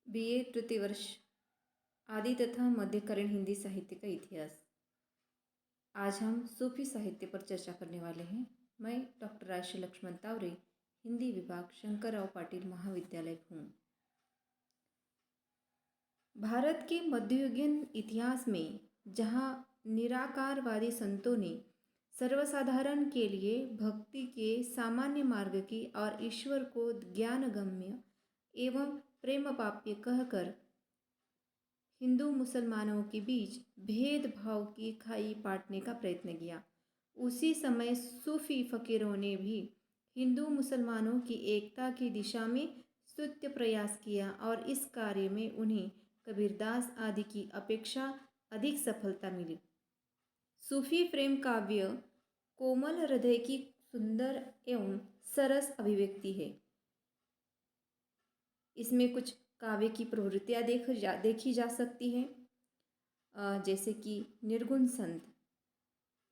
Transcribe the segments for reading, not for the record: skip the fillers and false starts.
BA तृतीय वर्ष आदि तथा मध्यकालीन हिंदी साहित्य का इतिहास। आज हम सूफी साहित्य पर चर्चा करने वाले हैं। मैं डॉक्टर राजश्री लक्ष्मण तावरे, हिंदी विभाग, शंकरराव पाटिल महाविद्यालय, पुणे। भारत के मध्ययुगीन इतिहास में जहाँ निराकारवादी संतों ने सर्वसाधारण के लिए भक्ति के सामान्य मार्ग की और ईश्वर को ज्ञानगम्य एवं प्रेम पाप्य कहकर हिंदू मुसलमानों के बीच भेदभाव की खाई पाटने का प्रयत्न किया, उसी समय सूफी फकीरों ने भी हिंदू मुसलमानों की एकता की दिशा में स्तुत्य प्रयास किया और इस कार्य में उन्हें कबीरदास आदि की अपेक्षा अधिक सफलता मिली। सूफी प्रेम काव्य कोमल हृदय की सुंदर एवं सरस अभिव्यक्ति है। इसमें कुछ काव्य की प्रवृत्तियाँ देखी जा सकती है, जैसे कि निर्गुण संत।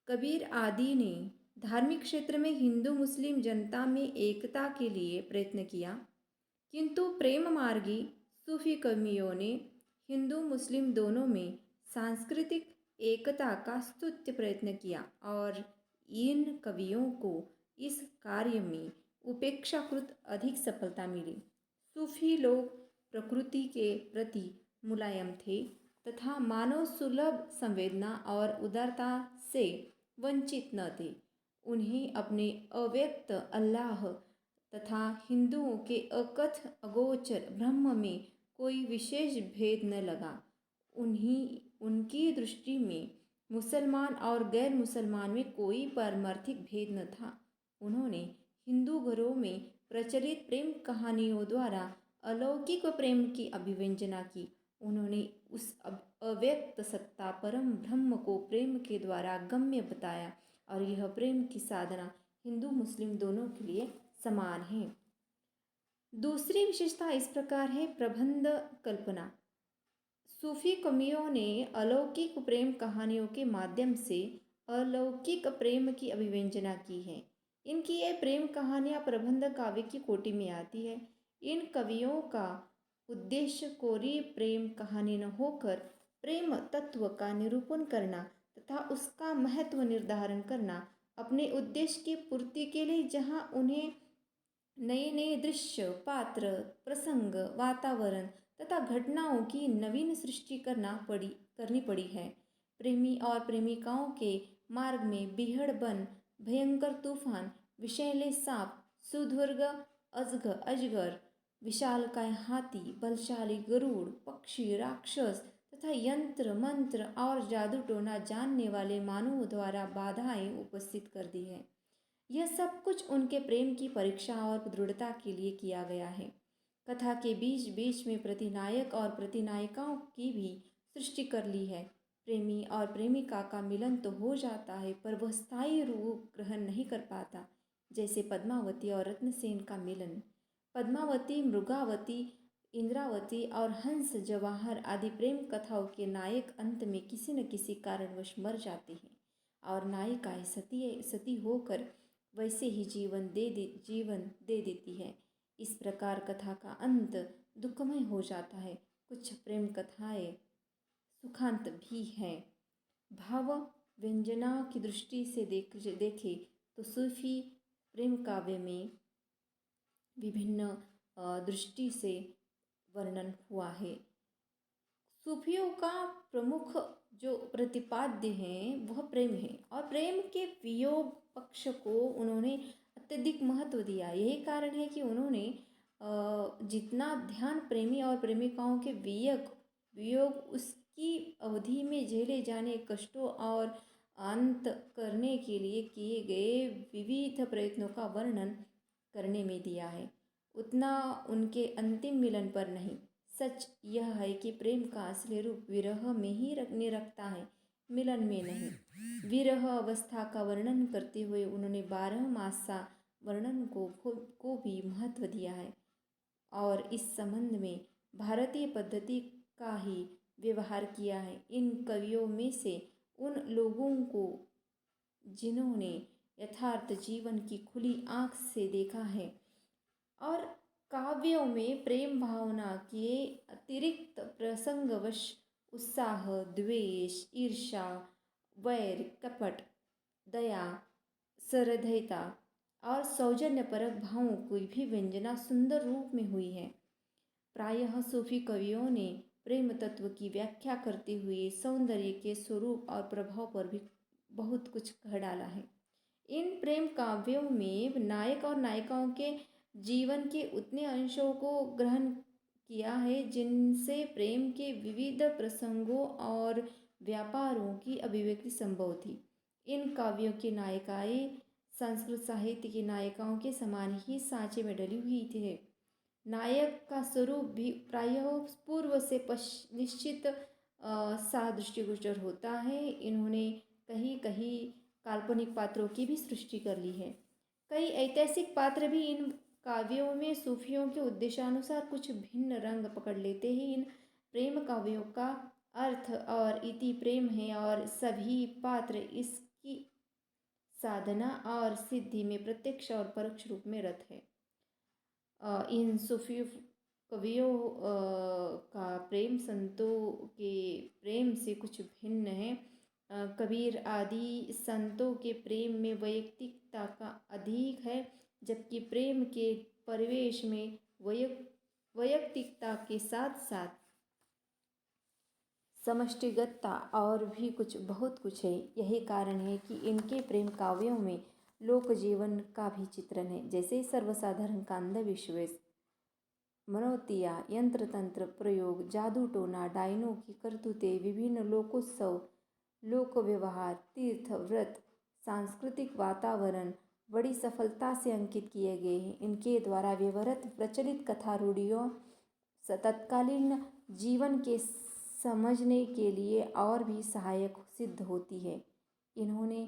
कबीर आदि ने धार्मिक क्षेत्र में हिंदू मुस्लिम जनता में एकता के लिए प्रयत्न किया, किंतु प्रेम मार्गी सूफी कवियों ने हिंदू मुस्लिम दोनों में सांस्कृतिक एकता का स्तुत्य प्रयत्न किया और इन कवियों को इस कार्य में उपेक्षाकृत अधिक सफलता मिली। सूफी लोग प्रकृति के प्रति मुलायम थे तथा मानव सुलभ संवेदना और उदारता से वंचित न थे। उन्हें अपने अव्यक्त अल्लाह तथा हिंदुओं के अकथ अगोचर ब्रह्म में कोई विशेष भेद न लगा। उनकी दृष्टि में मुसलमान और गैर मुसलमान में कोई पारमार्थिक भेद न था। उन्होंने हिंदू घरों में प्रचलित प्रेम कहानियों द्वारा अलौकिक प्रेम की अभिव्यंजना की। उन्होंने उस अव्यक्त सत्ता परम ब्रह्म को प्रेम के द्वारा गम्य बताया और यह प्रेम की साधना हिंदू मुस्लिम दोनों के लिए समान है। दूसरी विशेषता इस प्रकार है, प्रबंध कल्पना। सूफी कवियों ने अलौकिक प्रेम कहानियों के माध्यम से अलौकिक प्रेम की अभिव्यंजना की है। इनकी ये प्रेम कहानियाँ प्रबंध काव्य की कोटि में आती है। इन कवियों का उद्देश्य कोरी प्रेम कहानी न होकर प्रेम तत्व का निरूपण करना तथा उसका महत्व निर्धारण करना, अपने उद्देश्य की पूर्ति के लिए जहाँ उन्हें नए नए दृश्य, पात्र, प्रसंग, वातावरण तथा घटनाओं की नवीन सृष्टि करनी पड़ी है। प्रेमी और प्रेमिकाओं के मार्ग में बीहड़ बन, भयंकर तूफान, विषैले सांप, सुदुर्ग अजगर, विशालकाय हाथी, बलशाली गरुड़, पक्षी, राक्षस तथा यंत्र मंत्र और जादू टोना जानने वाले मानवों द्वारा बाधाएं उपस्थित कर दी है। यह सब कुछ उनके प्रेम की परीक्षा और दृढ़ता के लिए किया गया है। कथा के बीच बीच में प्रतिनायक और प्रतिनायिकाओं की भी सृष्टि कर ली है। प्रेमी और प्रेमिका का मिलन तो हो जाता है, पर वह स्थायी रूप ग्रहण नहीं कर पाता। जैसे पद्मावती और रत्नसेन का मिलन। पद्मावती, मृगावती, इंद्रावती और हंस जवाहर आदि प्रेम कथाओं के नायक अंत में किसी न किसी कारणवश मर जाते हैं और नायिकाएं सती होकर वैसे ही जीवन दे देती है। इस प्रकार कथा का अंत दुखमय हो जाता है। कुछ प्रेम कथाएं सुखांत भी हैं। भाव व्यंजना की दृष्टि से देखें तो सूफी प्रेम काव्य में विभिन्न दृष्टि से वर्णन हुआ है। सूफियों का प्रमुख जो प्रतिपाद्य है वह प्रेम है और प्रेम के वियोग पक्ष को उन्होंने अत्यधिक महत्व दिया। यही कारण है कि उन्होंने जितना ध्यान प्रेमी और प्रेमिकाओं के वियोग उसकी अवधि में झेले जाने कष्टों और अंत करने के लिए किए गए विविध प्रयत्नों का वर्णन करने में दिया है, उतना उनके अंतिम मिलन पर नहीं। सच यह है कि प्रेम का असली रूप विरह में ही रखता है, मिलन में नहीं। विरह अवस्था का वर्णन करते हुए उन्होंने 12 मासा वर्णन को भी महत्व दिया है और इस संबंध में भारतीय पद्धति का ही व्यवहार किया है। इन कवियों में से उन लोगों को जिन्होंने यथार्थ जीवन की खुली आँख से देखा है और काव्यों में प्रेम भावना के अतिरिक्त प्रसंगवश उत्साह, द्वेष, ईर्ष्या, वैर, कपट, दया, सहृदयता और सौजन्यपरक भावों की भी व्यंजना सुंदर रूप में हुई है। प्रायः सूफी कवियों ने प्रेम तत्व की व्याख्या करते हुए सौंदर्य के स्वरूप और प्रभाव पर भी बहुत कुछ कह डाला है। इन प्रेम काव्यों में नायक और नायिकाओं के जीवन के उतने अंशों को ग्रहण किया है जिनसे प्रेम के विविध प्रसंगों और व्यापारों की अभिव्यक्ति संभव थी। इन काव्यों की नायिकाएं संस्कृत साहित्य की नायिकाओं के समान ही सांचे में डली हुई थी। नायक का स्वरूप भी प्रायः पूर्व से निश्चित सा दृष्टिगोचर होता है। इन्होंने कहीं कहीं काल्पनिक पात्रों की भी सृष्टि कर ली है। कई ऐतिहासिक पात्र भी इन काव्यों में सूफियों के उद्देशानुसार कुछ भिन्न रंग पकड़ लेते हैं। इन प्रेम काव्यों का अर्थ और इति प्रेम है और सभी पात्र इसकी साधना और सिद्धि में प्रत्यक्ष और परोक्ष रूप में रत है। इन सूफी कवियों का प्रेम संतों के प्रेम से कुछ भिन्न है। कबीर आदि संतों के प्रेम में वैयक्तिकता का अधिक है, जबकि प्रेम के परिवेश में वैयक्तिकता के साथ साथ समष्टिगतता और भी बहुत कुछ है। यही कारण है कि इनके प्रेम काव्यों में लोक जीवन का भी चित्रण है, जैसे सर्वसाधारण का अंधविश्वास, मनोतिया, यंत्र तंत्र प्रयोग, जादू टोना, डायनों की करतूतें, विभिन्न लोकोत्सव, लोक व्यवहार, तीर्थ व्रत, सांस्कृतिक वातावरण बड़ी सफलता से अंकित किए गए हैं। इनके द्वारा व्यवहृत प्रचलित कथा रूढ़ियों तत्कालीन जीवन के समझने के लिए और भी सहायक सिद्ध होती है। इन्होंने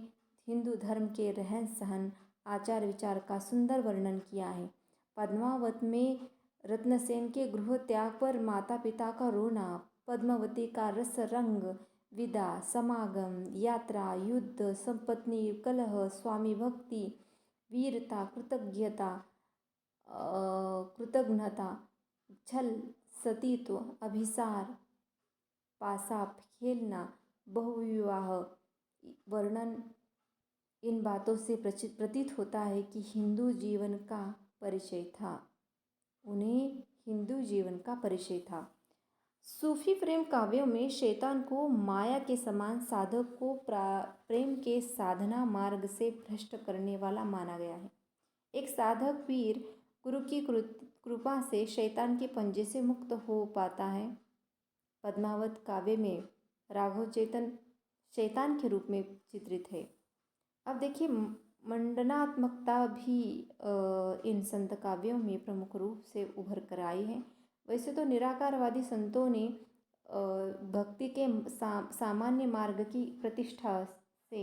हिंदू धर्म के रहन सहन, आचार विचार का सुंदर वर्णन किया है। पद्मावत में रत्नसेन के गृह त्याग पर माता पिता का रोना, पद्मावती का रस रंग, विदा, समागम, यात्रा, युद्ध, संपत्नि कलह, स्वामी भक्ति, वीरता, कृतघ्नता, छल, सतीत्व, अभिसार, पासाप खेलना, बहुविवाह वर्णन, इन बातों से प्रतीत होता है कि हिंदू जीवन का परिचय था। उन्हें हिंदू जीवन का परिचय था। सूफी प्रेम काव्यों में शैतान को माया के समान साधक को प्रेम के साधना मार्ग से भ्रष्ट करने वाला माना गया है। एक साधक वीर गुरु की कृपा से शैतान के पंजे से मुक्त हो पाता है। पद्मावत काव्य में राघव चेतन शैतान के रूप में चित्रित है। अब देखिए, मंडनात्मकता भी इन संत काव्यों में प्रमुख रूप से उभर कर आई है। वैसे तो निराकारवादी संतों ने भक्ति के सामान्य मार्ग की प्रतिष्ठा से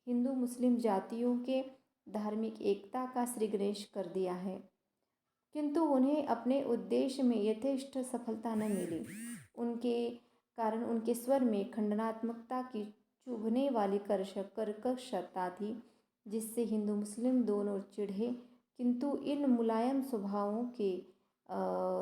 हिंदू मुस्लिम जातियों के धार्मिक एकता का श्री गणेश कर दिया है, किंतु उन्हें अपने उद्देश्य में यथेष्ट सफलता न मिली। उनके कारण उनके स्वर में खंडनात्मकता की चुभने वाली कर्कशता थी, जिससे हिंदू मुस्लिम दोनों चिढ़े। किंतु इन मुलायम स्वभावों के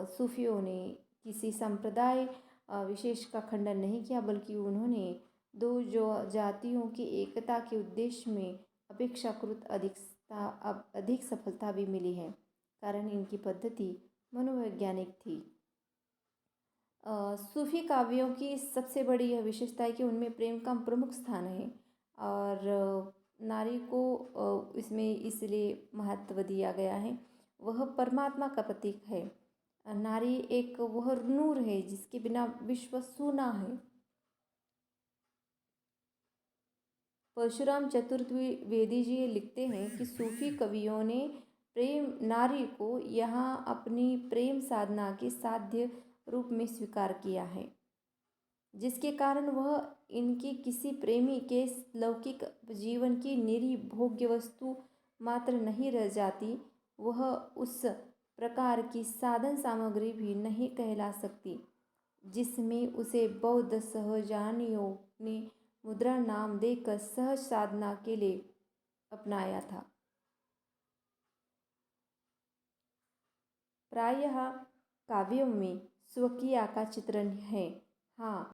सूफियों ने किसी संप्रदाय विशेष का खंडन नहीं किया, बल्कि उन्होंने दो जातियों की एकता के उद्देश्य में अपेक्षाकृत अधिक सफलता भी मिली है। कारण इनकी पद्धति मनोवैज्ञानिक थी। सूफी काव्यों की सबसे बड़ी यह विशेषता है कि उनमें प्रेम का प्रमुख स्थान है और नारी को इसमें इसलिए महत्व दिया गया है। वह परमात्मा का प्रतीक है। नारी एक वह नूर है जिसके बिना विश्व सूना है। परशुराम चतुर्वेदी जी लिखते हैं कि सूफी कवियों ने प्रेम नारी को यहाँ अपनी प्रेम साधना के साध्य रूप में स्वीकार किया है, जिसके कारण वह इनकी किसी प्रेमी के लौकिक जीवन की निरी भोग्य वस्तु मात्र नहीं रह जाती, वह उस प्रकार की साधन सामग्री भी नहीं कहला सकती जिसमें उसे बौद्ध सहजानियों ने मुद्रा नाम देकर सहज साधना के लिए अपनाया था। प्रायः काव्यों में स्वकीयता का चित्रण है। हाँ,